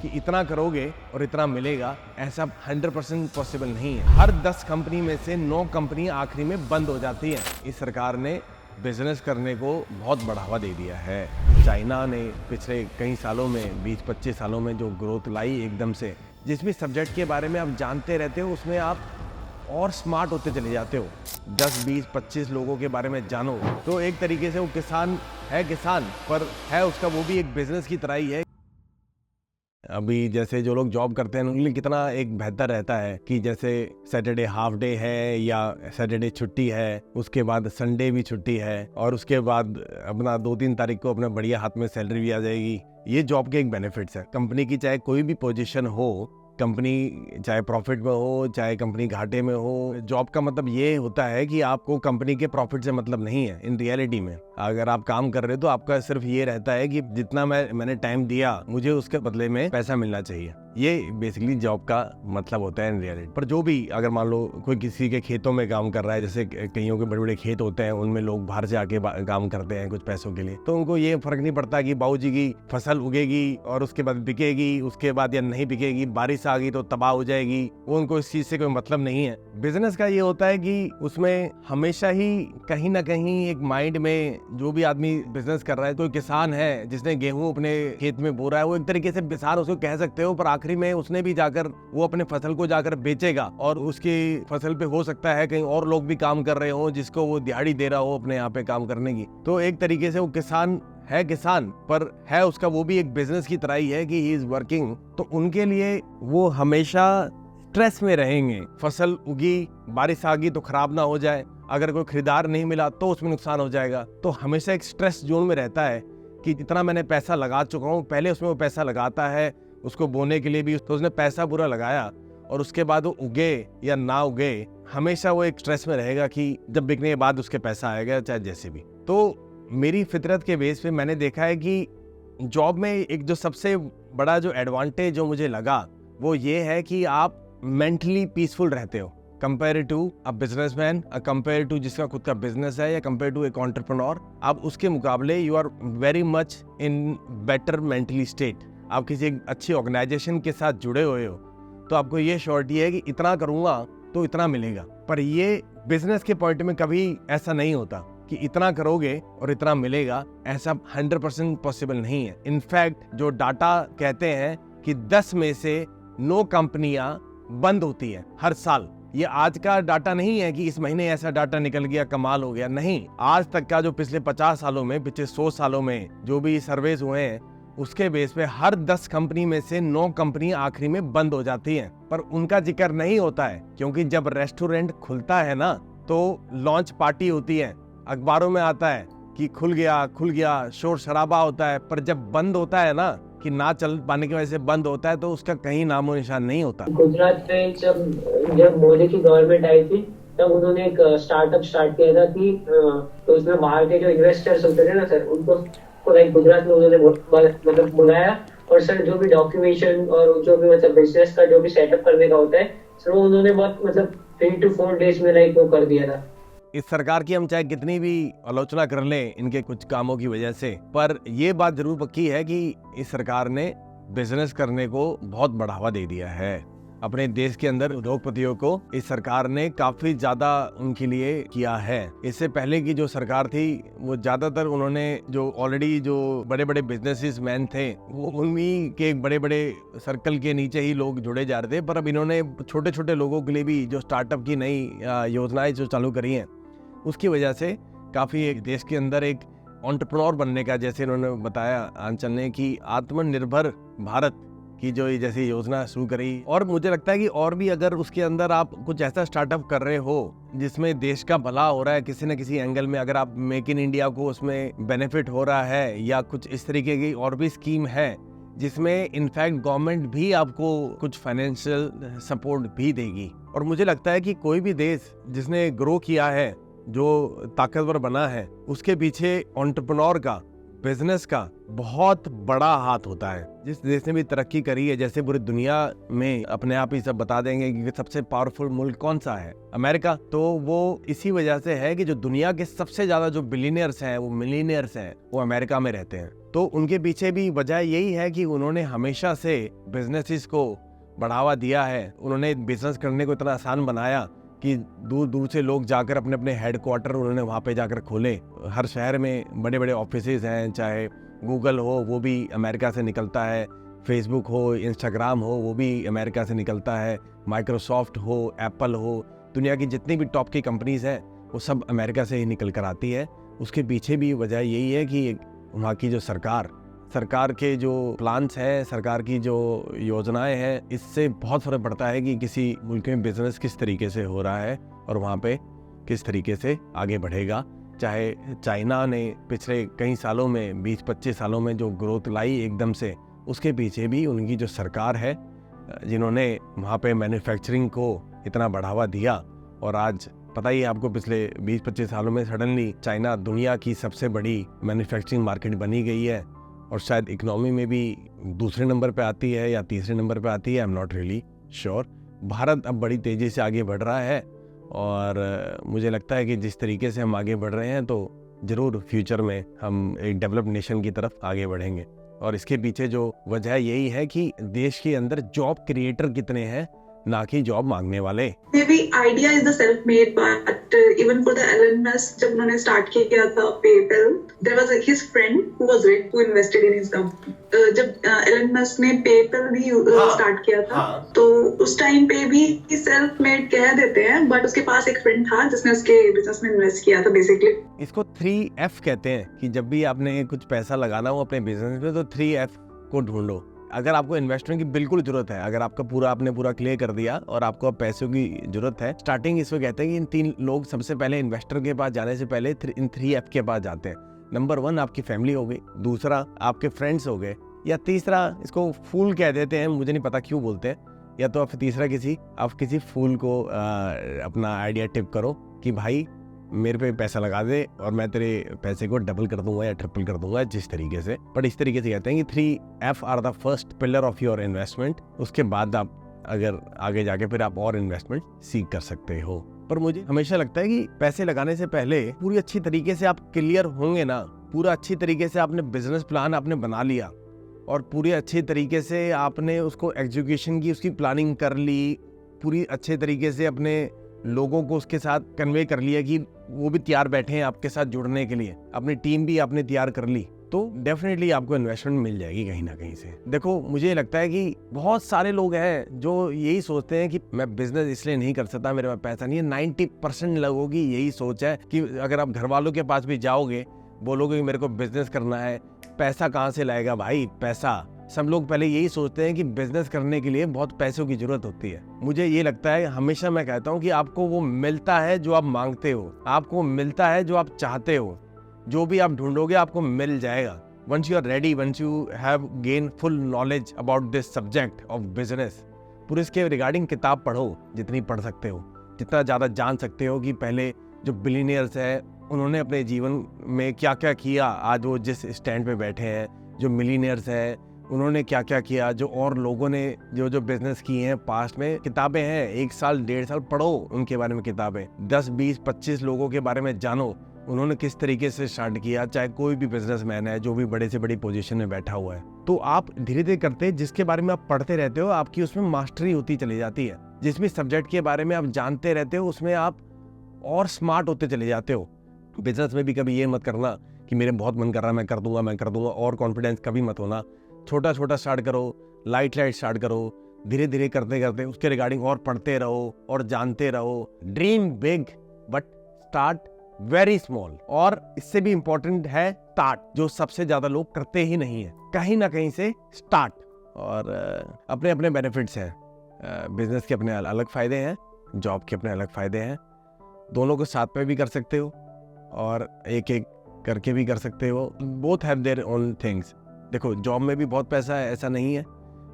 कि इतना करोगे और इतना मिलेगा, ऐसा 100% पॉसिबल नहीं है। हर 10 कंपनी में से 9 कंपनी आखिरी में बंद हो जाती हैं। इस सरकार ने बिजनेस करने को बहुत बढ़ावा दे दिया है। चाइना ने पिछले कई सालों में 20-25 सालों में जो ग्रोथ लाई एकदम से, जिस भी सब्जेक्ट के बारे में आप जानते रहते हो उसमें आप और स्मार्ट होते चले जाते हो। 10, 20, 25 लोगों के बारे में जानो तो एक तरीके से वो किसान पर है उसका वो भी एक बिजनेस की तरह ही है। अभी जैसे जो लोग जॉब करते हैं उनके लिए कितना एक बेहतर रहता है कि जैसे सैटरडे हाफ डे है या सैटरडे छुट्टी है, उसके बाद संडे भी छुट्टी है और उसके बाद अपना 2-3 तारीख को अपना बढ़िया हाथ में सैलरी भी आ जाएगी। ये जॉब के एक बेनिफिट्स है। कंपनी की चाहे कोई भी पोजीशन हो, कंपनी चाहे प्रॉफिट में हो चाहे कंपनी घाटे में हो, जॉब का मतलब ये होता है कि आपको कंपनी के प्रॉफिट से मतलब नहीं है। इन रियलिटी में अगर आप काम कर रहे हो तो आपका सिर्फ ये रहता है कि जितना मैंने टाइम दिया मुझे उसके बदले में पैसा मिलना चाहिए। ये बेसिकली जॉब का मतलब होता है इन रियलिटी। पर जो भी अगर मान लो कोई किसी के खेतों में काम कर रहा है, जैसे कईयों के बड़े बड़े खेत होते हैं उनमें लोग बाहर से आके काम करते हैं कुछ पैसों के लिए, तो उनको ये फर्क नहीं पड़ता कि बाबूजी की फसल उगेगी और उसके बाद बिकेगी, उसके बाद या नहीं बिकेगी, बारिश आ गई तो तबाह हो जाएगी, वो उनको इस चीज से कोई मतलब नहीं है। बिजनेस का ये होता है कि उसमें हमेशा ही कहीं ना कहीं एक माइंड में जो भी आदमी बिजनेस कर रहा है, कोई किसान है जिसने गेहूं अपने खेत में बो रहा है, वो एक तरीके से किसान उसको कह सकते हो, पर आखिरी में उसने भी जाकर वो अपने फसल को जाकर बेचेगा और उसकी फसल पे हो सकता है कहीं और लोग भी काम कर रहे हो जिसको वो दिहाड़ी दे रहा हो अपने यहाँ पे काम करने की। तो एक तरीके से वो किसान पर है उसका वो भी एक बिजनेस की तरह ही है कि ही इज वर्किंग। तो उनके लिए वो हमेशा स्ट्रेस में रहेंगे। फसल उगी, बारिश आ गई तो खराब ना हो जाए, अगर कोई खरीदार नहीं मिला तो उसमें नुकसान हो जाएगा। तो हमेशा एक स्ट्रेस जोन में रहता है कि इतना मैंने पैसा लगा चुका हूँ। पहले उसमें वो पैसा लगाता है उसको बोने के लिए भी, तो उसने पैसा पूरा लगाया और उसके बाद वो उगे या ना उगे, हमेशा वो एक स्ट्रेस में रहेगा कि जब बिकने के बाद उसके पैसा आएगा चाहे जैसे भी। तो मेरी फितरत के बेस पे मैंने देखा है कि जॉब में एक जो सबसे बड़ा जो एडवांटेज जो मुझे लगा वो ये है कि आप मेंटली पीसफुल रहते हो compare to a businessman, compare to जिसका खुद का बिजनेस है या कंपेयर टू एक एंटरप्रेन्योर। आप उसके मुकाबले you are very much in better mentally state. आप किसी एक अच्छी ऑर्गेनाइजेशन के साथ जुड़े हुए हो तो आपको ये श्योरिटी है कि इतना करूंगा तो इतना मिलेगा। पर ये बिजनेस के पॉइंट में कभी ऐसा नहीं होता कि इतना करोगे और इतना मिलेगा, ऐसा 100% पॉसिबल नहीं है। इनफैक्ट जो डाटा कहते हैं कि 10 में से 9 कंपनियां बंद होती हैं हर साल। ये आज का डाटा नहीं है कि इस महीने ऐसा डाटा निकल गया कमाल हो गया, नहीं। आज तक का जो पिछले 50 सालों में, पिछले 100 सालों में जो भी सर्वेज हुए हैं उसके बेस पे हर 10 कंपनी में से 9 कंपनी आखिरी में बंद हो जाती हैं। पर उनका जिक्र नहीं होता है क्योंकि जब रेस्टोरेंट खुलता है ना तो लॉन्च पार्टी होती है, अखबारों में आता है कि खुल गया, शोर शराबा होता है। पर जब बंद होता है ना कि ना चल पाने की वजह से बंद होता है तो उसका कहीं नामो निशान नहीं होता। गुजरात में जब मोदी की गवर्नमेंट आई थी तब उन्होंने एक स्टार्टअप स्टार्ट किया था कि तो उसमें बाहर के जो इन्वेस्टर्स होते थे ना सर, उनको गुजरात में उन्होंने मतलब बुलाया और सर जो भी डॉक्यूमेंटेशन और जो भी मतलब बिजनेस का जो भी सेटअप करने का होता है सर, वो उन्होंने बहुत मतलब 3 to 4 डेज में वो कर दिया था। इस सरकार की हम चाहे कितनी भी आलोचना कर लें इनके कुछ कामों की वजह से, पर यह बात जरूर पक्की है कि इस सरकार ने बिजनेस करने को बहुत बढ़ावा दे दिया है। अपने देश के अंदर उद्योगपतियों को इस सरकार ने काफी ज्यादा उनके लिए किया है। इससे पहले की जो सरकार थी वो ज्यादातर उन्होंने जो ऑलरेडी जो बड़े बड़े बिजनेसमैन थे वो उन्हीं के बड़े बड़े सर्कल के नीचे ही लोग जुड़े जा रहे थे। पर अब इन्होंने छोटे छोटे लोगों के लिए भी जो स्टार्टअप की नई योजनाएं जो चालू करी हैं उसकी वजह से काफी एक देश के अंदर एक एंटरप्रेन्योर बनने का, जैसे इन्होंने बताया आंचल ने कि आत्मनिर्भर भारत की जो जैसी योजना शुरू करी। और मुझे लगता है कि और भी अगर उसके अंदर आप कुछ ऐसा स्टार्टअप कर रहे हो जिसमें देश का भला हो रहा है किसी न किसी एंगल में, अगर आप मेक इन इंडिया को उसमें बेनिफिट हो रहा है या कुछ इस तरीके की और भी स्कीम है जिसमें इनफैक्ट गवर्नमेंट भी आपको कुछ फाइनेंशियल सपोर्ट भी देगी। और मुझे लगता है कि कोई भी देश जिसने ग्रो किया है, जो ताकतवर बना है, उसके पीछे एंटरप्रेन्योर का बिजनेस का बहुत बड़ा हाथ होता है। जिस देश ने भी तरक्की करी है, जैसे पूरी दुनिया में अपने आप ही सब बता देंगे कि सबसे पावरफुल मुल्क कौन सा है, अमेरिका, तो वो इसी वजह से है कि जो दुनिया के सबसे ज्यादा जो बिलियनियर्स हैं, वो मिलीनियर्स हैं, वो अमेरिका में रहते हैं। तो उनके पीछे भी वजह यही है कि उन्होंने हमेशा से बिजनेसेस को बढ़ावा दिया है। उन्होंने बिजनेस करने को इतना आसान बनाया कि दूर दूर से लोग जाकर अपने अपने हेडक्वार्टर उन्होंने वहाँ पे जाकर खोले। हर शहर में बड़े बड़े ऑफिसेज हैं, चाहे गूगल हो वो भी अमेरिका से निकलता है, फेसबुक हो, इंस्टाग्राम हो वो भी अमेरिका से निकलता है, माइक्रोसॉफ्ट हो, एप्पल हो, दुनिया की जितनी भी टॉप की कंपनीज हैं वो सब अमेरिका से ही निकल कर आती है। उसके पीछे भी वजह यही है कि वहाँ की जो सरकार के जो प्लान्स हैं, सरकार की जो योजनाएं हैं, इससे बहुत फर्क पड़ता है कि किसी मुल्क में बिजनेस किस तरीके से हो रहा है और वहाँ पे किस तरीके से आगे बढ़ेगा। चाहे चाइना ने पिछले कई सालों में 20-25 सालों में जो ग्रोथ लाई एकदम से, उसके पीछे भी उनकी जो सरकार है जिन्होंने वहाँ पे मैन्युफैक्चरिंग को इतना बढ़ावा दिया। और आज पता ही है आपको, पिछले 20-25 सालों में सडनली चाइना दुनिया की सबसे बड़ी मैन्युफैक्चरिंग मार्केट बनी गई है और शायद इकोनॉमी में भी दूसरे नंबर पे आती है या तीसरे नंबर पे आती है, I am not really sure. Bharat अब बड़ी तेज़ी से आगे बढ़ रहा है और मुझे लगता है कि जिस तरीके से हम आगे बढ़ रहे हैं तो ज़रूर फ्यूचर में हम एक डेवलप्ड नेशन की तरफ आगे बढ़ेंगे। और इसके पीछे जो वजह यही है कि देश के अंदर जॉब क्रिएटर कितने हैं, ना कि जॉब मांगने वाले। Maybe idea is the self-made, but even for the Elon Musk, जब उन्होंने start किया था PayPal, there was his friend who was rich who invested in his company. जब Elon Musk ने PayPal भी start किया था, तो उस टाइम पे भी self-made कह देते हैं, but उसके पास एक friend था जिसने उसके business में invest किया था basically. इसको 3F कहते हैं कि जब भी आपने कुछ पैसा लगाना हो अपने बिजनेस में तो 3F को ढूंढो। अगर आपको इन्वेस्टमेंट की बिल्कुल जरूरत है, अगर आपका आपने पूरा क्लियर कर दिया और आपको अब पैसों की जरूरत है, स्टार्टिंग इसमें कहते हैं कि इन 3 लोग सबसे पहले इन्वेस्टर के पास जाने से पहले इन 3F के पास जाते हैं। नंबर 1 आपकी फैमिली हो गई, दूसरा आपके फ्रेंड्स हो गए, या तीसरा इसको फूल कह देते हैं, मुझे नहीं पता क्यों बोलते हैं, या तो आप तीसरा आप किसी फूल को अपना आइडिया टिप करो कि भाई मेरे पे पैसा लगा दे और मैं तेरे पैसे को डबल कर दूंगा या ट्रिपल कर दूंगा, जिस तरीके से। पर इस तरीके से कहते हैं कि 3F are the first pillar of your investment. उसके बाद आप अगर आगे जाके फिर आप और इन्वेस्टमेंट सीख कर सकते हो। पर मुझे हमेशा लगता है कि पैसे लगाने से पहले पूरी अच्छी तरीके से आप क्लियर होंगे ना, पूरा अच्छी तरीके से आपने बिजनेस प्लान आपने बना लिया और पूरी अच्छे तरीके से आपने उसको एग्जीक्यूशन की उसकी प्लानिंग कर ली, पूरी अच्छे तरीके से अपने लोगों को उसके साथ कन्वे कर लिया कि वो भी तैयार बैठे हैं आपके साथ जुड़ने के लिए, अपनी टीम भी आपने तैयार कर ली, तो डेफिनेटली आपको इन्वेस्टमेंट मिल जाएगी कहीं ना कहीं से। देखो मुझे लगता है कि बहुत सारे लोग हैं जो यही सोचते हैं कि मैं बिजनेस इसलिए नहीं कर सकता, मेरे पास पैसा नहीं है। 90% लोगों की यही सोच है कि अगर आप घर वालों के पास भी जाओगे, बोलोगे कि मेरे को बिजनेस करना है, पैसा कहाँ से लाएगा भाई पैसा। सब लोग पहले यही सोचते हैं कि बिजनेस करने के लिए बहुत पैसों की जरूरत होती है। मुझे ये लगता है, हमेशा मैं कहता हूँ कि आपको वो मिलता है जो आप मांगते हो, आपको मिलता है जो आप चाहते हो, जो भी आप ढूंढोगे आपको मिल जाएगा। Once you are ready, once you have gain full knowledge about this subject of business, पूरे इसके रिगार्डिंग किताब पढ़ो जितनी पढ़ सकते हो, जितना ज़्यादा जान सकते हो कि पहले जो बिलियनियर्स है उन्होंने अपने जीवन में क्या क्या किया, आज वो जिस स्टैंड पे बैठे हैं। जो मिलीनियर्स है उन्होंने क्या क्या किया, जो और लोगों ने जो बिजनेस किए हैं पास्ट में। किताबें हैं, 1 साल 1.5 साल पढ़ो उनके बारे में किताबें, 10, 20, 25 लोगों के बारे में जानो, उन्होंने किस तरीके से स्टार्ट किया। चाहे कोई भी बिजनेसमैन है जो भी बड़े से बड़ी पोजीशन में बैठा हुआ है, तो आप धीरे धीरे करते जिसके बारे में आप पढ़ते रहते हो आपकी उसमें मास्टरी होती चली जाती है। जिस भी सब्जेक्ट के बारे में आप जानते रहते हो उसमें आप और स्मार्ट होते चले जाते हो। बिजनेस में भी कभी ये मत करना कि मेरे बहुत मन कर रहा है मैं कर दूंगा, और कॉन्फिडेंस कभी मत होना। छोटा छोटा स्टार्ट करो, लाइट स्टार्ट करो, धीरे धीरे करते करते उसके रिगार्डिंग और पढ़ते रहो और जानते रहो। Dream big but start very small. और इससे भी इंपॉर्टेंट है स्टार्ट, जो सबसे ज्यादा लोग करते ही नहीं है, कहीं ना कहीं से स्टार्ट। और अपने अपने बेनिफिट्स हैं, बिजनेस के अपने अलग फायदे हैं, जॉब के अपने अलग फायदे हैं। दोनों को साथ में भी कर सकते हो और एक एक करके भी कर सकते हो। Both have their own things. देखो जॉब में भी बहुत पैसा है, ऐसा नहीं है।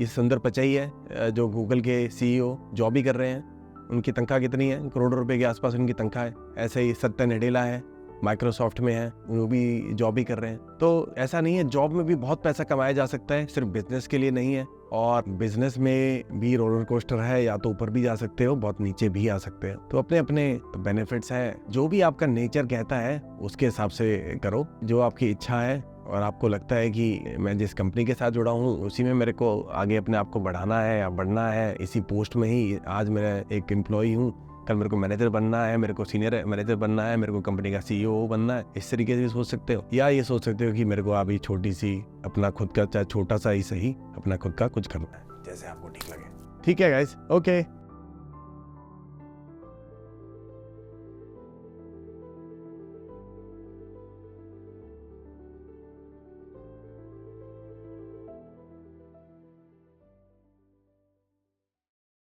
ये सुंदर पिचाई है जो गूगल के CEO जॉब भी कर रहे हैं, उनकी तनख्वाह कितनी है, करोड़ों रुपए के आसपास उनकी तनख्वाह है। ऐसे ही सत्या नडेला है, माइक्रोसॉफ्ट में हैं, वो भी जॉब ही कर रहे हैं। तो ऐसा नहीं है, जॉब में भी बहुत पैसा कमाया जा सकता है, सिर्फ बिजनेस के लिए नहीं है। और बिजनेस में भी रोलर कोस्टर है, या तो ऊपर भी जा सकते हो, बहुत नीचे भी आ सकते हो। तो अपने अपने बेनिफिट्स हैं। जो भी आपका नेचर कहता है उसके हिसाब से करो, जो आपकी इच्छा है और आपको लगता है कि मैं जिस कंपनी के साथ जुड़ा हूँ उसी में मेरे को आगे अपने आप को बढ़ाना है या बढ़ना है, इसी पोस्ट में ही आज मेरा एक एम्प्लॉई हूँ, कल मेरे को मैनेजर बनना है, मेरे को सीनियर मैनेजर बनना है, मेरे को कंपनी का CEO बनना है, इस तरीके से सोच सकते हो। या ये सोच सकते हो कि मेरे को अभी छोटी सी अपना खुद का, चाहे छोटा सा ही सही, अपना खुद का कुछ करना है, जैसे आपको ठीक लगे। ठीक है गाइस, ओके।